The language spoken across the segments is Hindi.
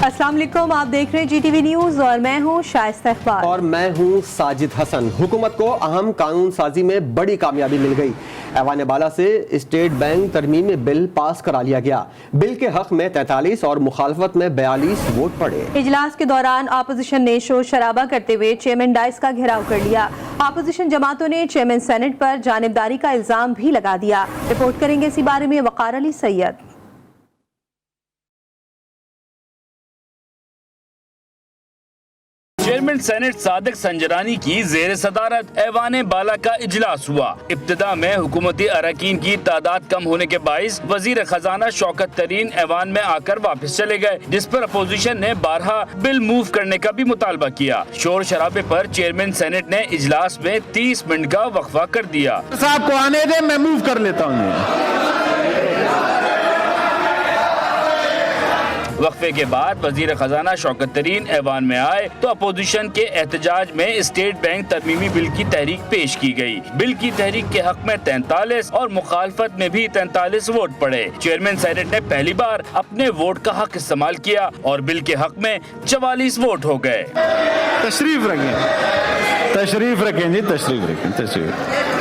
अस्सलाम वालेकुम, आप देख रहे हैं GTV न्यूज़ और मैं हूं शाइस्ता इकबाल और मैं हूं साजिद हसन। हुकूमत को अहम कानून साजी में बड़ी कामयाबी मिल गई। ऐवान बाला से स्टेट बैंक तरमीमी बिल पास करा लिया गया। बिल के हक में 43 और मुखालफत में 42 वोट पड़े। इजलास के दौरान अपोजिशन ने शोर शराबा करते हुए चेयरमैन डाइस का घेराव कर लिया। अपोजिशन जमातों ने चेयरमैन सेनेट पर जानिबदारी का इल्जाम भी लगा दिया। रिपोर्ट करेंगे इसी बारे में वकार अली सैयद। चेयरमैन सेनेट सादिक संजरानी की जेर सदारत ऐवान बाला का इजलास हुआ। इब्तिदा में हुकूमती अरकान की तादाद कम होने के बाइस वजीर खजाना शौकत तरीन ऐवान में आकर वापस चले गए, जिस पर अपोजिशन ने बारहा बिल मूव करने का भी मुतालबा किया। शोर शराबे पर चेयरमैन सेनेट ने इजलास में 30 मिनट का वक्फा कर दिया। साहब को आने दे, मैं मूव कर लेता हूँ। वक्फे के बाद वजीर खजाना शौकत तरीन ऐवान में आए तो अपोजिशन के एहतजाज में स्टेट बैंक तरमीमी बिल की तहरीक पेश की गई। बिल की तहरीक के हक में 43 और मुखालफत में भी 43 वोट पड़े। चेयरमैन सेनेट ने पहली बार अपने वोट का हक इस्तेमाल किया और बिल के हक में 44 वोट हो गए। तशरीफ रखें, तशरीफ रखें जी, तशरीफ रखें, तशरीफ।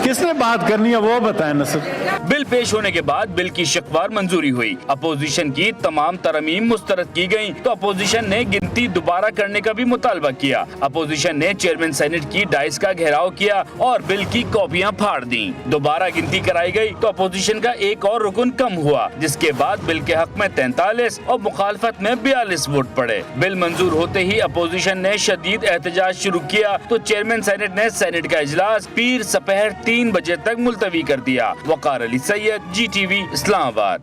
किसने बात करनी है वो बताएं ना सर। बिल पेश होने के बाद बिल की शिकवार मंजूरी हुई। अपोजिशन की तमाम तरमीम मुस्तरद की गयी तो अपोजिशन ने गिनती दोबारा करने का भी मुतालबा किया। अपोजिशन ने चेयरमैन सेनेट की डाइस का घेराव किया और बिल की कॉपियां फाड़ दी। दोबारा गिनती कराई गई तो अपोजिशन का एक और रुकन कम हुआ, जिसके बाद बिल के हक में 43 और मुखालफत में 42 वोट पड़े। बिल मंजूर होते ही अपोजिशन ने शदीद एहतजाज शुरू किया तो चेयरमैन सेनेट ने सेनेट का इजलास पीर सपहर 3 बजे तक मुलतवी कर दिया। वकार अली सैयद, GTV इस्लामाबाद।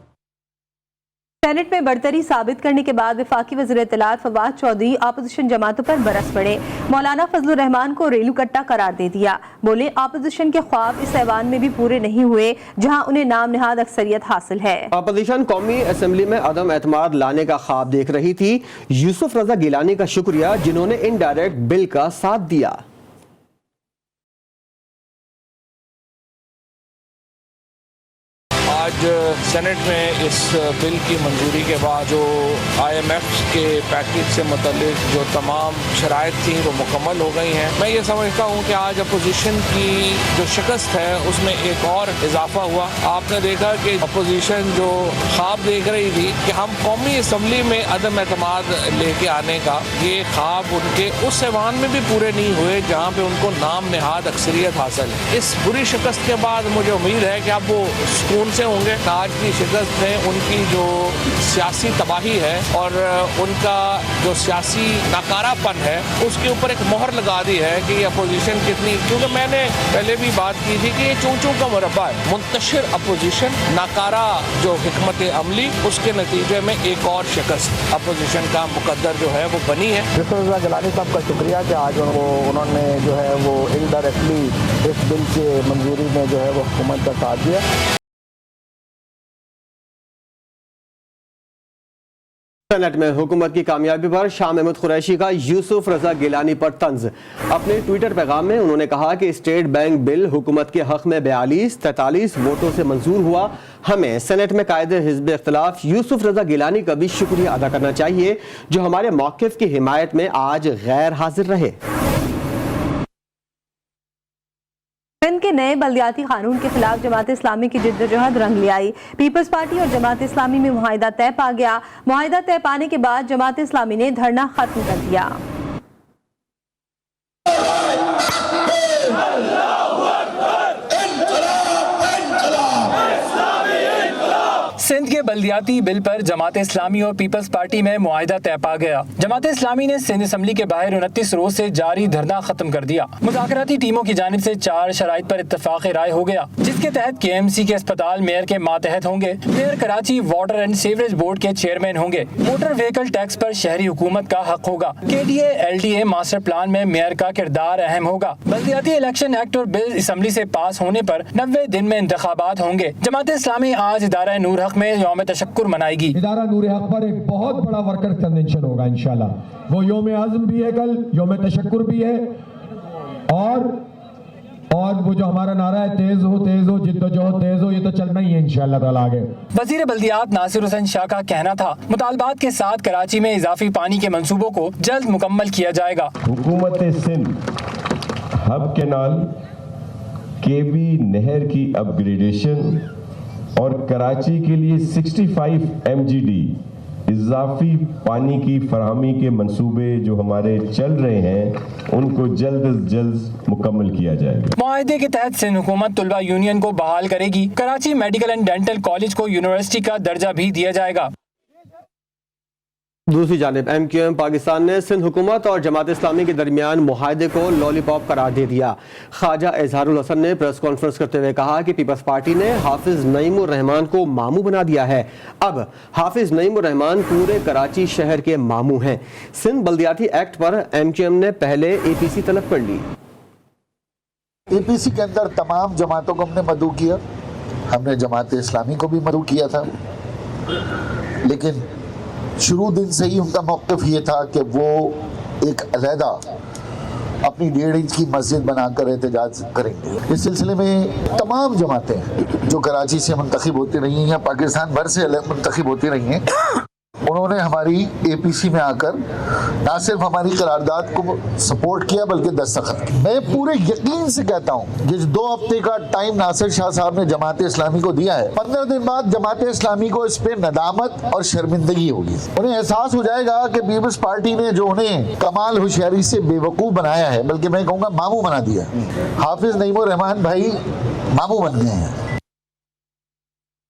सेनेट में बढ़तरी साबित करने के बाद वफाकी वज़ीर इत्तलात फवाद चौधरी अपोजिशन जमातों पर बरस पड़े। मौलाना फजलुर रहमान को रेलू कट्टा करार दे दिया। बोले अपोजिशन के ख्वाब इस ऐवान में भी पूरे नहीं हुए जहां उन्हें नाम निहाद अक्सरियत हासिल है। अपोजिशन कौमी असम्बली में अदम एतमाद लाने का ख्वाब देख रही थी। यूसुफ रजा गिलानी का शुक्रिया जिन्होंने इनडायरेक्ट बिल का साथ दिया। आज सेनेट में इस बिल की मंजूरी के बाद जो IMF के पैकेज से मुतल्लिक जो तमाम शराइत थी वो मुकम्मल हो गई हैं। मैं ये समझता हूँ कि आज अपोजिशन की जो शिकस्त है उसमें एक और इजाफा हुआ। आपने देखा कि अपोजिशन जो ख्वाब देख रही थी कि हम कौमी असम्बली में अदम एतमाद लेके आने का, ये ख्वाब उनके उस ऐवान में भी पूरे नहीं हुए जहाँ पे उनको नाम निहाद अक्सरियत हासिल है। इस बुरी शिकस्त के बाद मुझे उम्मीद है कि अब वो सुकून से होंगे। आज की शिकस्त ने उनकी जो सियासी तबाही है और उनका जो सियासी नाकारापन है उसके ऊपर एक मोहर लगा दी है कि ये अपोजिशन कितनी, क्योंकि मैंने पहले भी बात की थी कि ये चूं-चूं का मुरब्बा है। मुंतशिर अपोजिशन, नाकारा जो हिकमत अमली, उसके नतीजे में एक और शिकस्त अपोजिशन का मुकद्दर जो है वो बनी है। यूसुफ रजा गिलानी साहब का शुक्रिया कि आज उन्होंने जो है वो इनडायरेक्टली इस बिल के मंजूरी में जो है वो हुकूमत का साथ दिया। सेनेट में हुकूमत की कामयाबी पर शाह महमूद कुरैशी का यूसुफ रजा गिलानी पर तंज। अपने ट्विटर पैगाम में उन्होंने कहा कि स्टेट बैंक बिल हुकूमत के हक में 42-43 वोटों से मंजूर हुआ। हमें सेनेट में कायदे हिज़्ब इख्तिलाफ यूसुफ रजा गिलानी का भी शुक्रिया अदा करना चाहिए जो हमारे मौक़िफ़ की हिमायत में आज गैर हाजिर रहे। सिंध के नए बल्दियाती कानून के खिलाफ जमात इस्लामी की जिद्दोजहद रंग ले आई। पीपल्स पार्टी और जमात इस्लामी में मुआहिदा तय पा गया। मुआहिदा तय पाने के बाद जमात इस्लामी ने धरना खत्म कर दिया। सिंध के बल्दियाती बिल पर जमात इस्लामी और पीपल्स पार्टी में मुआहिदा तय पा गया। जमात इस्लामी ने सिंध असम्बली के बाहर 29 रोज से जारी धरना खत्म कर दिया। मुज़ाकराती टीमों की जानिब से 4 शराइत पर इत्तफाक़ राय हो गया, जिसके तहत KMC के अस्पताल मेयर के मातहत होंगे। Mayor Karachi water and sewerage board के चेयरमैन होंगे। मोटर व्हीकल टैक्स पर शहरी हुकूमत का हक होगा। KDA LDA मास्टर प्लान में मेयर का किरदार अहम होगा। बल्दियाती इलेक्शन एक्ट और बिल असम्बली से पास होने पर 90 दिन में इंतखाबात होंगे। जमात इस्लामी आज इदारा नूर हक में यौम तशक्कुर मनाएगी। इदारा नूर हक पर एक बहुत बड़ा वर्कर कन्वेंशन होगा इंशाल्लाह। वो यौम आज़म भी है, कल यौम तशक्कुर भी है और और वो जो हमारा नारा है तेज हो जिद्दोजहद तेज हो, ये तो चलना ही है इंशाअल्लाह ताला आगे। वजीर बल्दियात नासिर हुसैन शाह का कहना था मुतालबात के साथ कराची में इजाफी पानी के मंसूबों को जल्द मुकम्मल किया जाएगा। हुकूमत सिंध हब कैनाल, केबी नहर की अपग्रेडेशन और कराची के लिए 65 MGD इजाफी पानी की फराहमी के मंसूबे जो हमारे चल रहे हैं उनको जल्द से जल्द मुकम्मल किया जाएगा। मुआहदे के तहत सिंध हुकूमत तुलबा यूनियन को बहाल करेगी। Karachi medical and dental college को यूनिवर्सिटी का दर्जा भी दिया जाएगा। दूसरी जानिब MQM पाकिस्तान ने सिंध हुकूमत और जमात इस्लामी के दरमियान मुआहदे को लॉलीपॉप करार दे दिया। ख्वाजा इजहारुल हसन ने प्रेस कॉन्फ्रेंस करते हुए कहा कि पीपल्स पार्टी ने हाफिज नईमुर रहमान को मामू बना दिया है। अब हाफिज नईमुर रहमान पूरे कराची शहर के मामू हैं। सिंध बल्दियाती एक्ट पर MQM ने पहले APC तलब कर ली। APC के अंदर तमाम जमातों को हमने मदऊ किया, हमने जमात इस्लामी को भी मदऊ किया था, लेकिन शुरू दिन से ही उनका मौक़िफ़ ये था कि वो एक अलहदा अपनी 1.5 इंच की मस्जिद बनाकर एहतजाज करेंगे। इस सिलसिले में तमाम जमातें जो कराची से मुंतखब होती रही हैं या पाकिस्तान भर से मुंतखब होती रही हैं, उन्होंने हमारी APC में आकर ना सिर्फ हमारी करारदाद को सपोर्ट किया बल्कि दस्तखत किए। मैं पूरे यकीन से कहता हूँ कि 2 हफ्ते का टाइम नासिर शाह साहब ने जमात इस्लामी को दिया है, 15 दिन बाद जमात इस्लामी को इस पे नदामत और शर्मिंदगी होगी। उन्हें एहसास हो जाएगा कि पीपल्स पार्टी ने जो उन्हें कमाल होशियारी से बेवकूफ़ बनाया है, बल्कि मैं कहूँगा मामू बना दिया। हाफिज नईमुर रहमान भाई मामू बन गए हैं।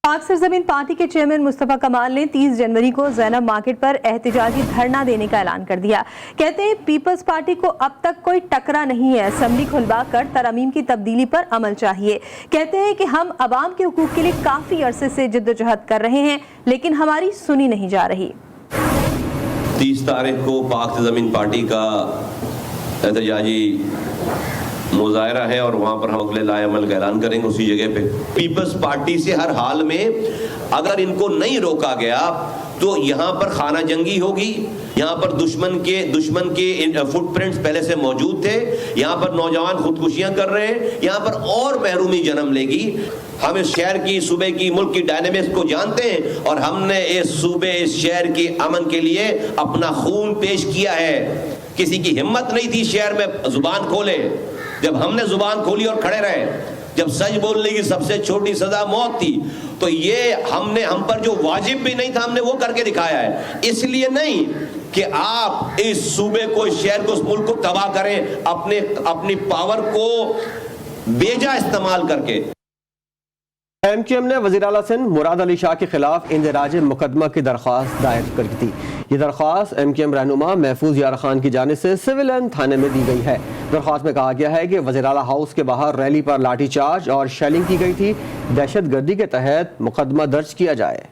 पाक सरजमीन पार्टी के चेयरमैन मुस्तफा कमाल ने 30 जनवरी को ज़ैनब मार्केट पर एहतजाजी धरना देने का ऐलान कर दिया। कहते हैं पीपल्स पार्टी को अब तक कोई टकरा नहीं है, असेंबली खुलवा कर तरमीम की तब्दीली पर अमल चाहिए। कहते हैं कि हम अवाम के हुकूक के लिए काफ़ी अरसे से जिद्दोजहद कर रहे हैं, लेकिन हमारी सुनी नहीं जा रही। 30 तारीख को पाक सरजमीन पार्टी का एहतजाजी मुजाहरा है और वहाँ पर हम अगले लाएअमल का ऐलान करेंगे उसी जगह पे। पीपल्स पार्टी से हर हाल में अगर इनको नहीं रोका गया तो यहाँ पर खाना जंगी होगी। यहाँ पर दुश्मन के फुटप्रिंट्स पहले से मौजूद थे। यहाँ पर नौजवान खुदकुशियाँ कर रहे हैं। यहाँ पर और महरूमी जन्म लेगी। हम इस शहर की, सूबे की, मुल्क की डायनेमिक्स को जानते हैं और हमने इस सूबे, इस शहर के अमन के लिए अपना खून पेश किया है। किसी की हिम्मत नहीं थी शहर में जुबान खोले। जब हमने जुबान खोली और खड़े रहे, जब सच बोलने की सबसे छोटी सजा मौत थी, तो ये हम पर जो वाजिब भी नहीं था हमने वो करके दिखाया है। इसलिए नहीं कि आप इस सूबे को, इस शहर को, इस मुल्क को तबाह करें अपनी पावर को बेजा इस्तेमाल करके। MQM ने वज़ीर आला सिंध मुराद अली शाह के खिलाफ इंदिराज मुकदमा की दरख्वास्त दायर कर दी। ये दरख्वास्त MQM रहनुमा महफूज यार खान की जानिब से सिविल एंड थाने में दी गई है। दरख्वास्त में कहा गया है कि वज़ीर आला हाउस के बाहर रैली पर लाठीचार्ज और शेलिंग की गई थी। दहशत गर्दी के तहत मुकदमा दर्ज किया जाए।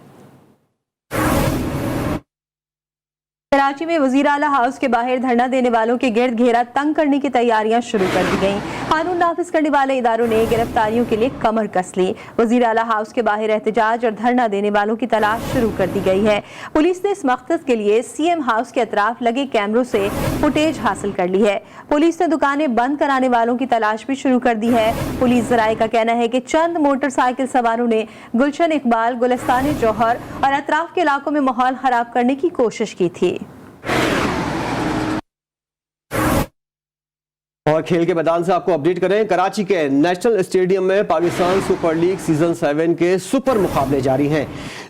कराची में वज़ीर आला हाउस के बाहर धरना देने वालों के गिर्द घेरा तंग करने की तैयारियां शुरू कर दी गईं। कानून नाफिज करने वाले इदारों ने गिरफ्तारियों के लिए कमर कस ली। वज़ीर आला हाउस के बाहर एहतजाज और धरना देने वालों की तलाश शुरू कर दी गई है। पुलिस ने इस मकसद के लिए CM हाउस के अतराफ लगे कैमरों से फुटेज हासिल कर ली है। पुलिस ने दुकानें बंद कराने वालों की तलाश भी शुरू कर दी है। पुलिस ज़राए का कहना है कि चंद मोटरसाइकिल सवारों ने गुलशन इकबाल, गुलिस्तान जौहर और अतराफ के इलाकों में माहौल खराब करने की कोशिश की थी। और खेल के मैदान से आपको अपडेट करें, कराची के नेशनल स्टेडियम में पाकिस्तान सुपर लीग सीजन 7 के सुपर मुकाबले जारी हैं।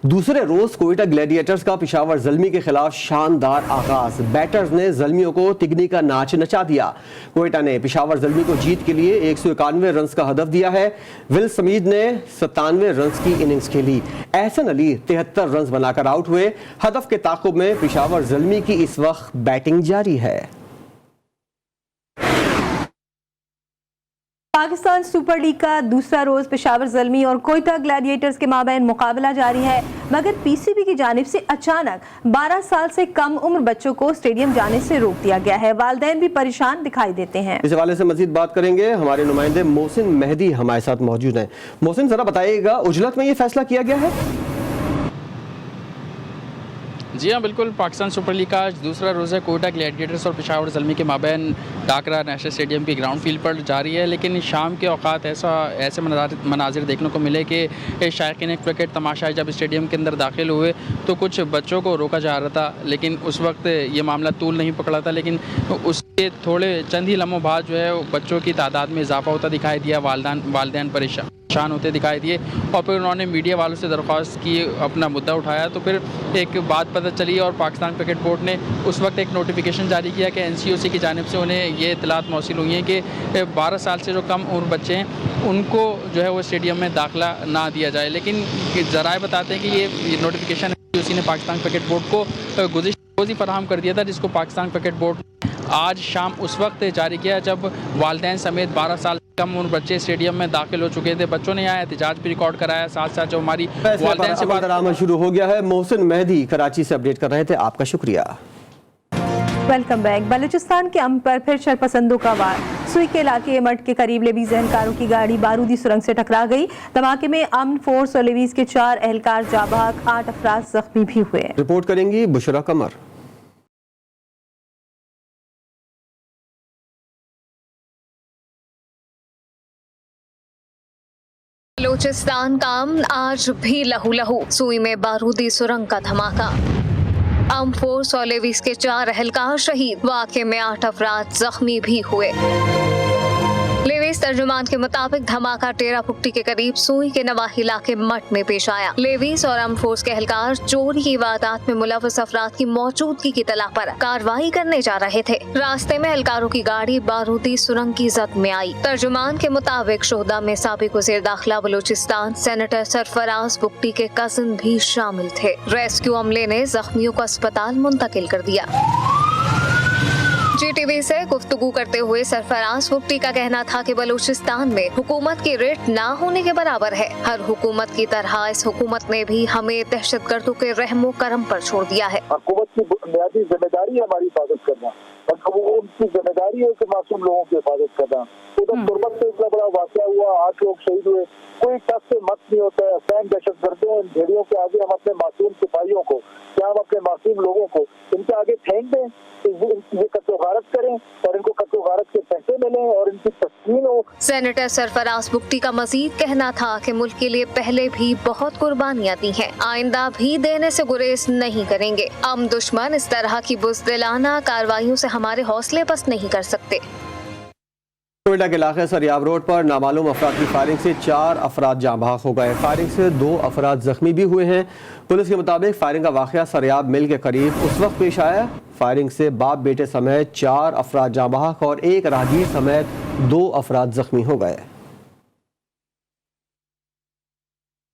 दूसरे रोज कोयटा ग्लैडिएटर्स का पेशावर ज़ल्मी के खिलाफ शानदार आगाज। बैटर्स ने ज़ल्मियों को तिगनी का नाच नचा दिया। कोयटा ने पेशावर ज़ल्मी को जीत के लिए 191 रन का हदफ दिया है। विल समीद ने 97 रन की इनिंग्स खेली। एहसन अली 73 रन बनाकर आउट हुए। हदफ के ताक़ुब में पेशावर ज़ल्मी की इस वक्त बैटिंग जारी है। पाकिस्तान सुपर लीग का दूसरा रोज पेशावर ज़ल्मी और कोयटा ग्लैडिएटर्स के माबैन मुकाबला जारी है, मगर PCB की जानिब से अचानक 12 साल से कम उम्र बच्चों को स्टेडियम जाने से रोक दिया गया है। वालिदैन भी परेशान दिखाई देते हैं। इस हवाले से मजीद बात करेंगे, हमारे नुमाइंदे मोहसिन मेहदी हमारे साथ मौजूद हैं। मोहसिन, जरा बताइएगा, उजलत में ये फैसला किया गया है? जी हाँ, बिल्कुल। पाकिस्तान सुपर लीग का आज दूसरा रोज़ है। कोयटा ग्लैडिएटर्स और पेशावर ज़ल्मी के माबैन डाकरा नेशनल स्टेडियम की ग्राउंड फील्ड पर जारी है, लेकिन शाम के औकात ऐसे मनाजिर देखने को मिले कि शायकीन क्रिकेट तमाशाई जब स्टेडियम के अंदर दाखिल हुए तो कुछ बच्चों को रोका जा रहा था, लेकिन उस वक्त ये मामला तूल नहीं पकड़ा था। लेकिन उसके थोड़े चंद ही लम्हों बाद जो है बच्चों की तादाद में इजाफा होता दिखाई दिया, वालिदैन परेशान होते दिखाई दिए और फिर उन्होंने मीडिया वालों से दरख्वास्त की, अपना मुद्दा उठाया। तो फिर एक बात पता चली और पाकिस्तान क्रिकेट बोर्ड ने उस वक्त एक नोटिफिकेशन जारी किया कि NCOC की जानिब से उन्हें ये इतलात मौसूल हुई हैं कि 12 साल से जो कम उम्र बच्चे हैं उनको जो है वो स्टेडियम में दाखिला ना दिया जाए। लेकिन ज़राए बताते हैं कि ये नोटिफिकेशन NCOC ने पाकिस्तान क्रिकेट बोर्ड को गुज़िश्ता रोज़ ही फराहम कर दिया था, जिसको पाकिस्तान क्रिकेट बोर्ड आज शाम उस वक्त जारी किया जब वालिदैन समेत 12 साल कम उम्र बच्चे स्टेडियम में दाखिल हो चुके थे। बच्चों ने यहाँ एहतजाज भी रिकॉर्ड कराया, साथ साथ जो हमारी वालिदैन से बात शुरू हो गया है। मोहसिन मेहदी कराची से अपडेट कर रहे थे, आपका शुक्रिया। Welcome back. बलूचिस्तान के अमन पर फिर शरपसंदों का वार। सुई के इलाके मठ के करीब लेवीज एहलकारों की गाड़ी बारूदी सुरंग से टकरा गई। धमाके में अमन फोर्स और लेवीज के 4 एहलकार जाँ बहक, 8 अफराद जख्मी भी हुए। रिपोर्ट करेंगी बुशरा कमर। बलूचिस्तान का अमन आज भी लहू। सुई में बारूदी सुरंग का धमाका, आर्म फोर्स और लेवीज के 4 एहलकार शहीद, वाक़े में 8 अफराद जख्मी भी हुए। लेवीज तर्जुमान के मुताबिक धमाका टेरा पुक्टी के करीब सुई के नवाही इलाके मठ में पेश आया। लेवीज और आर्म फोर्स के एहलकार चोरी की वारदात में मुलव्वस अफराद की मौजूदगी की तलाश पर कार्रवाई करने जा रहे थे। रास्ते में एहलकारों की गाड़ी बारूदी सुरंग की जद में आई। तर्जुमान के मुताबिक शोहदा में साबिक वज़ीर दाखिला बलूचिस्तान सेनेटर सरफराज बुक्टी के कजिन भी शामिल थे। रेस्क्यू अमले ने जख्मियों को अस्पताल मुंतकिल कर दिया। GTV से गुफ्तगू करते हुए सरफराज बुक्टी का कहना था कि बलूचिस्तान में हुकूमत की रेट ना होने के बराबर है। हर हुकूमत की तरह इस हुकूमत ने भी हमें दहशतगर्दों के रहमो करम पर छोड़ दिया है। हुकूमत की बुनियादी जिम्मेदारी है हमारी हिफाजत करना, और वो उनकी जिम्मेदारी है कि मासूम लोगों की हिफाजत करना। उधर तुरबत से इतना बड़ा वाक़या हुआ, 8 लोग शहीद हुए, कोई टस से मत नहीं होता है। अफगान दहशतगर्दों इन भेड़ियों के आगे हम अपने मासूम सिपाहियों को, क्या हम अपने मासूम लोगों को इनके आगे फेंक दें, ये कत्ल गारत करें और इनको कत्ल गारत के पैसे मिलें और इनकी तस्कीन हो। सेनेटर सरफराज बुक्टी का मजीद कहना था कि मुल्क के लिए पहले भी बहुत कुर्बानियां दी हैं, आइंदा भी देने से गुरेज नहीं करेंगे। हम दुश्मन इस तरह की बुज़दिलाना कार्रवाइयों से हमारे हौसले पस्त नहीं कर सकते। कोयटा के इलाके सरियाब रोड पर नामालूम अफराद की फायरिंग से 4 अफराद जाँ बहक हो गए। फायरिंग से 2 अफराद जख्मी भी हुए हैं। पुलिस के मुताबिक फायरिंग का वाक़या सरियाब मिल के करीब उस वक्त पेश आया। फायरिंग से बाप बेटे समेत 4 अफराद जाँ बहक और 1 राहगीर समेत 2 अफराद जख्मी हो गए।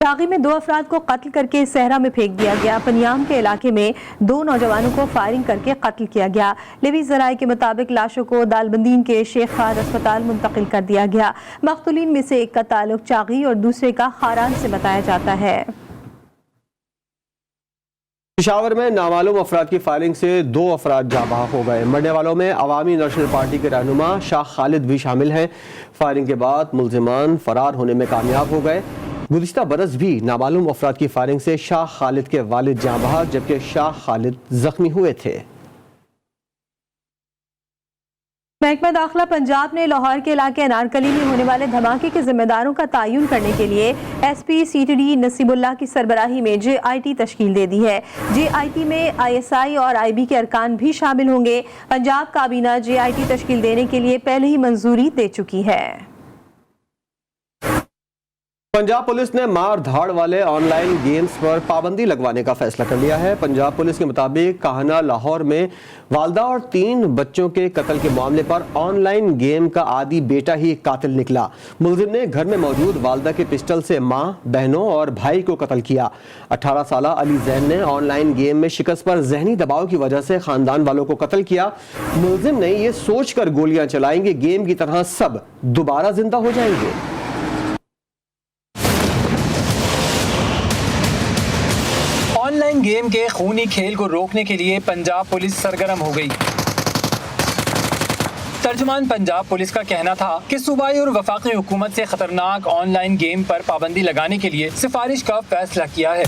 दागी में 2 अफराद को कत्ल करके सहरा में फेंक दिया गया। पनियाम के इलाके में 2 नौजवानों को फायरिंग करके कत्ल किया गया। लेवी ज़राए के मुताबिक लाशों को दालबंदीन के शेख खाद अस्पताल मुंतकिल कर दिया गया। मक़तूलीन में से एक का ताल्लुक चागी और दूसरे का खारान से बताया जाता है। पेशावर में नामालूम अफराद की फायरिंग से 2 अफराद जाँ बहक हो गए। मरने वालों में अवामी नेशनल पार्टी के रहनुमा शाह खालिद भी शामिल हैं। फायरिंग के बाद मुल्जिमान फरार होने में कामयाब हो गए। गुज़िश्ता बरस भी नामालूम अफराद की फायरिंग से शाह खालिद के वालिद जाँ बहक जबकि शाह खालिद जख्मी हुए थे। महकमा दाखिला पंजाब ने लाहौर के इलाके अनारकली में होने वाले धमाके के जिम्मेदारों का तयन करने के लिए SP CTD नसीबुल्लाह की सरबराही में JIT तश्कील दे दी है। JIT में ISI और IB के अरकान भी शामिल होंगे। पंजाब काबीना JIT तश्कील देने के लिए पहले ही मंजूरी दे चुकी है। पंजाब पुलिस ने मार धाड़ वाले ऑनलाइन गेम्स पर पाबंदी लगवाने का फैसला कर लिया है। पंजाब पुलिस के मुताबिक काहना लाहौर में वालदा और 3 बच्चों के कत्ल के मामले पर ऑनलाइन गेम का आदी बेटा ही कातिल निकला। मुलजिम ने घर में मौजूद वालदा के पिस्टल से मां, बहनों और भाई को कत्ल किया। 18 साल अली जैन ने ऑनलाइन गेम में शिकस्त पर जहनी दबाव की वजह से खानदान वालों को कत्ल किया। मुलजिम ने यह सोचकर गोलियां चलाएंगे गेम की तरह सब दोबारा जिंदा हो जाएंगे। ऑनलाइन गेम के खूनी खेल को रोकने के लिए पंजाब पुलिस सरगर्म हो गई। तर्जुमान पंजाब पुलिस का कहना था कि सूबाई और वफाकी हुकूमत से खतरनाक ऑनलाइन गेम पर पाबंदी लगाने के लिए सिफारिश का फैसला किया है।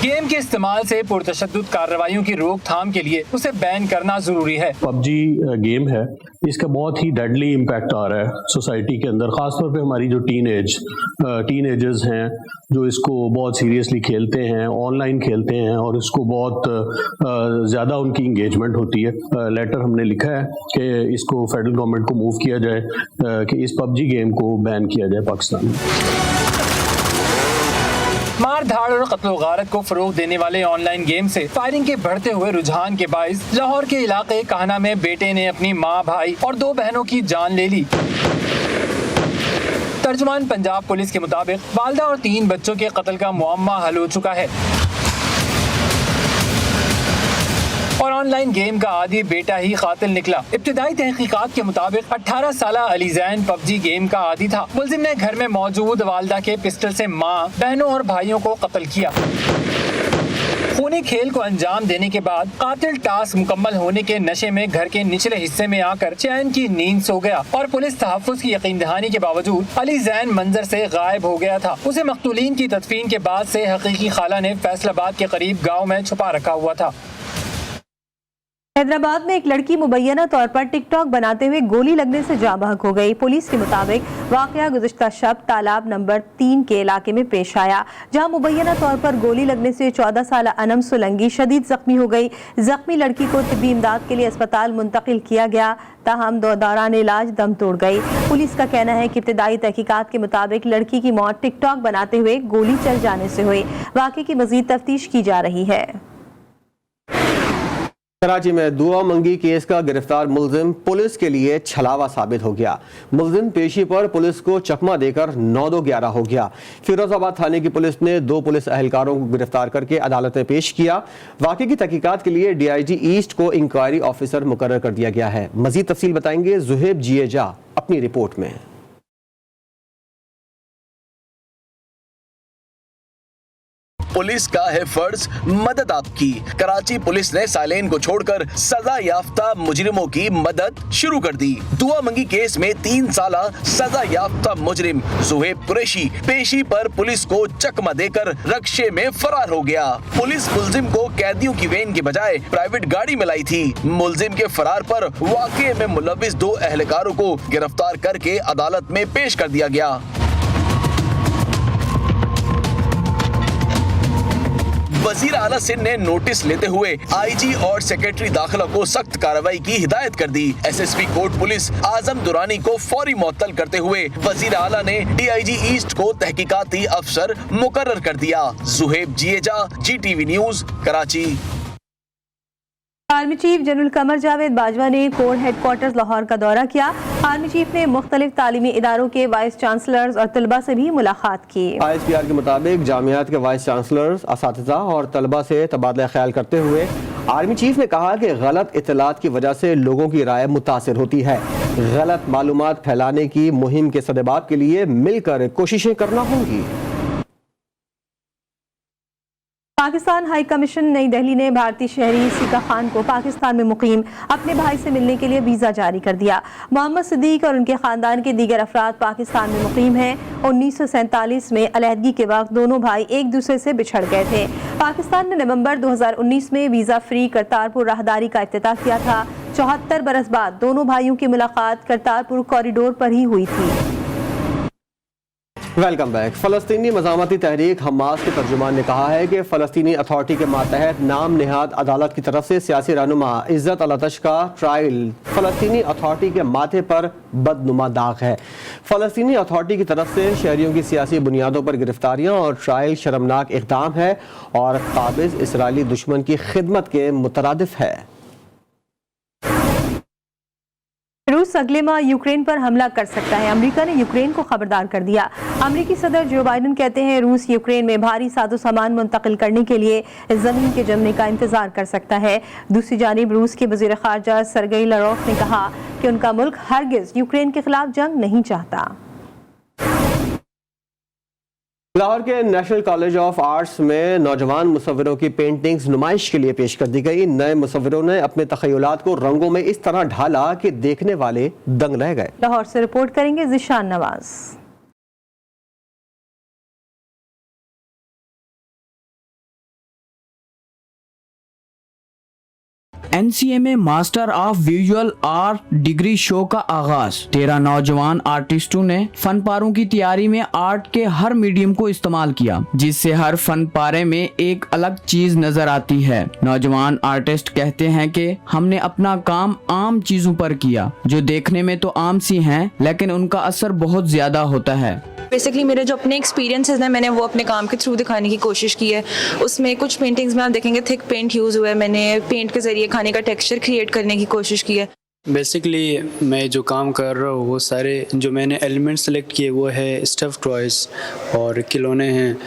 गेम के इस्तेमाल से पुरतशद्दुद कार्रवाइयों की रोकथाम के लिए उसे बैन करना जरूरी है। पबजी गेम है, इसका बहुत ही डेडली इम्पैक्ट आ रहा है सोसाइटी के अंदर, खासतौर पे हमारी जो टीनेजर्स हैं जो इसको बहुत सीरियसली खेलते हैं, ऑनलाइन खेलते हैं और इसको बहुत ज़्यादा उनकी इंगेजमेंट होती है। लेटर हमने लिखा है कि इसको फेडरल गवर्नमेंट को मूव किया जाए कि इस पबजी गेम को बैन किया जाए पाकिस्तान में। मार धाड़ और कत्ल गारत को फरोग देने वाले ऑनलाइन गेम से फायरिंग के बढ़ते हुए रुझान के बाइस लाहौर के इलाके काहना में बेटे ने अपनी मां, भाई और 2 बहनों की जान ले ली। तर्जुमान पंजाब पुलिस के मुताबिक वालिदा और 3 बच्चों के कत्ल का मुअम्मा हल हो चुका है और ऑनलाइन गेम का आदी बेटा ही कातिल निकला। इब्तिदाई तहकीकात के मुताबिक 18 साला अली जैन पबजी गेम का आदी था। मुलजिम ने घर में मौजूद वालिदा के पिस्टल से मां, बहनों और भाइयों को कत्ल किया। खूनी खेल को अंजाम देने के बाद कातिल टास्क मुकम्मल होने के नशे में घर के निचले हिस्से में आकर चैन की नींद सो गया और पुलिस तहफ्फुज़ की यकीन दहानी के बावजूद अली जैन मंजर से गायब हो गया था। उसे मकतूलीन की तदफीन के बाद से हकीकी खाला ने फैसलाबाद के करीब गाँव में छुपा रखा हुआ था। हैदराबाद में एक लड़की मुबैना तौर पर टिकटॉक बनाते हुए गोली लगने से जाँ बहक हो गई। पुलिस के मुताबिक वाकया गुज़िश्ता शब तालाब नंबर 3 के इलाके में पेश आया, जहां मुबैना तौर पर गोली लगने से 14 साला अनम सुलंगी शदीद जख्मी हो गई। जख्मी लड़की को तिब्बी इमदाद के लिए अस्पताल मुंतकिल किया गया, ताहम दौरान इलाज दम तोड़ गई। पुलिस का कहना है कि इब्तिदाई तहकीकात के मुताबिक लड़की की मौत टिकटॉक बनाते हुए गोली चल जाने से हुई। वाक़े की मज़ीद तफ्तीश की जा रही है। कराची में दुआ मंगी केस का गिरफ्तार मुलजिम पुलिस के लिए छलावा साबित हो गया। मुलजिम पेशी पर पुलिस को चकमा देकर 9-2-11 हो गया। फिरोजाबाद थाने की पुलिस ने 2 पुलिस अहलकारों को गिरफ्तार करके अदालत में पेश किया। वाक़े की तहकीकात के लिए DIG ईस्ट को इंक्वायरी ऑफिसर मुकर्रर कर दिया गया है। मजीद तफसील बताएंगे जुहेब जिएजा अपनी रिपोर्ट में। पुलिस का है फर्ज मदद आपकी। कराची पुलिस ने साइलेन को छोड़कर सजा याफ्ता मुजरिमों की मदद शुरू कर दी। दुआ मंगी केस में 3 साला सजा याफ्ता मुजरिम सुहेब कुरैशी पेशी पर पुलिस को चकमा देकर रक्शे में फरार हो गया। पुलिस मुलजिम को कैदियों की वैन के बजाय प्राइवेट गाड़ी में लाई थी। मुलजिम के फरार पर वाक़े में मुलविस 2 अहलकारों को गिरफ्तार करके अदालत में पेश कर दिया गया। वजीर आला सिंध ने नोटिस लेते हुए IG और सेक्रेटरी दाखिला को सख्त कार्रवाई की हिदायत कर दी। SSP कोर्ट पुलिस आजम दुरानी को फौरी मुअत्तल करते हुए वजीर आला ने DIG ईस्ट को तहकीकाती अफसर मुकर्रर कर दिया। जुहेब जिएजा, GTV news, Karachi. Army chief general Qamar Javed Bajwa ने कोर हेडक्वार्टर्स लाहौर का दौरा किया। आर्मी चीफ ने मुख्तलिफ तालीमी इदारों के वाइस चांसलर्स और तलबा से भी मुलाकात की। ISPR के मुताबिक जामियात के वाइस चांसलर्स, असातिज़ा और तलबा से तबादला ख्याल करते हुए आर्मी चीफ ने कहा कि गलत इत्तलात की वजह से लोगों की राय मुतासिर होती है। गलत मालूमात फैलाने की मुहिम के सदेबाब के लिए मिलकर कोशिशें करना होंगी। पाकिस्तान हाई कमीशन नई दिल्ली ने भारतीय शहरी सिका खान को पाकिस्तान में मुकीम अपने भाई से मिलने के लिए वीज़ा जारी कर दिया। मोहम्मद सिद्दीक और उनके खानदान के दीगर अफराद पाकिस्तान में मुकीम हैं। 1947 में अलहदगी के वक्त दोनों भाई एक दूसरे से बिछड़ गए थे। पाकिस्तान ने नवंबर 2019 में वीज़ा फ्री करतारपुर राहदारी का इफ्तिताह किया था। 74 बरस बाद दोनों भाइयों की मुलाकात करतारपुर कॉरिडोर पर ही हुई थी। Welcome back. फ़लस्तीनी मज़ामती तहरीक हमास के तर्जुमान ने कहा है कि फ़लस्तीनी अथॉरिटी के मातहत नाम नेहाद अदालत की तरफ से सियासी रहनुमा इज़्ज़त अल-अतश का ट्रायल फ़लस्तीनी अथॉरिटी के माथे पर बदनुमा दाग है। फ़लस्तीनी अथॉरिटी की तरफ से शहरियों की सियासी बुनियादों पर गिरफ्तारियाँ और ट्रायल शर्मनाक इक़दाम है और काबिज़ इसराइली दुश्मन की खिदमत के मुतरादिफ है। रूस अगले माह यूक्रेन पर हमला कर सकता है। अमेरिका ने यूक्रेन को खबरदार कर दिया। अमेरिकी सदर जो बाइडन कहते हैं रूस यूक्रेन में भारी साजो सामान मुंतकिल करने के लिए जमीन के जमने का इंतजार कर सकता है। दूसरी जानिब रूस के वज़ीर ख़ारजा सरगेई लारोफ ने कहा कि उनका मुल्क हरगिज़ यूक्रेन के खिलाफ जंग नहीं चाहता। लाहौर के नेशनल कॉलेज ऑफ आर्ट्स में नौजवान मुसव्विरों की पेंटिंग्स नुमाइश के लिए पेश कर दी गई। नए मुसव्विरों ने अपने तखय्युलात को रंगों में इस तरह ढाला कि देखने वाले दंग रह गए। लाहौर से रिपोर्ट करेंगे ज़िशान नवाज। NCA में master of visual art degree show का आगाज। 13 नौजवान आर्टिस्टों ने फन पारों की तैयारी में आर्ट के हर मीडियम को इस्तेमाल किया, जिससे हर फन पारे में एक अलग चीज नजर आती है। नौजवान आर्टिस्ट कहते हैं कि हमने अपना काम आम चीजों पर किया, जो देखने में तो आम सी हैं, लेकिन उनका असर बहुत ज्यादा होता है। बेसिकली मेरे जो अपने एक्सपीरियंसेस हैं, मैंने वो अपने काम के थ्रू दिखाने की कोशिश की है। उसमें कुछ पेंटिंग्स में आप देखेंगे थिक पेंट यूज़ हुआ है, मैंने पेंट के ज़रिए खाने का टेक्सचर क्रिएट करने की कोशिश की है। बेसिकली मैं जो काम कर रहा हूँ वो सारे जो मैंने एलिमेंट सेलेक्ट किए वो है स्टफ टॉयज़ और खिलौने हैं,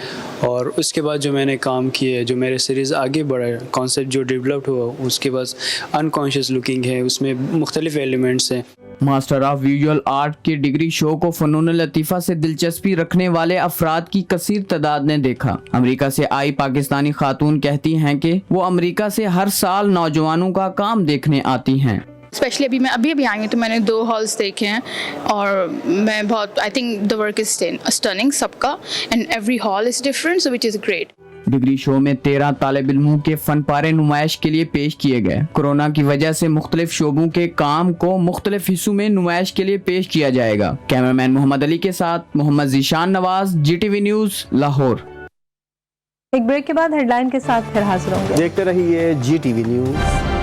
और उसके बाद जो मैंने काम किए, जो मेरे सीरीज़ आगे बढ़ा, कॉन्सेप्ट जो डेवलप्ड हुआ उसके बाद अनकॉन्शियस लुकिंग है, उसमें मुख्तलिफ एलिमेंट्स हैं। मास्टर ऑफ विजुअल आर्ट की डिग्री शो को फनून लतीफ़ा से दिलचस्पी रखने वाले अफराद की कसीर तादाद ने देखा। अमेरिका से आई पाकिस्तानी खातून कहती हैं कि वो अमेरिका से हर साल नौजवानों का काम देखने आती हैं। स्पेशली अभी आई हूँ तो मैंने 2 हॉल्स देखे हैं और मैं बहुत I think the work is stunning सबका, and every hall is different, so which is great. Degree show में 13 तालिब इल्मों के फन पारे नुमाइश के लिए पेश किए गए। कोरोना की वजह से मुख्तलिफ शोबों के काम को मुख्तलिफ हिस्सों में नुमाइश के लिए पेश किया जाएगा। कैमरामैन मोहम्मद अली के साथ मोहम्मद जीशान नवाज, GTV न्यूज़, लाहौर। एक ब्रेक के बाद हेडलाइन के साथ फिर हाजिर होंगे। देखते रहिए GTV न्यूज़।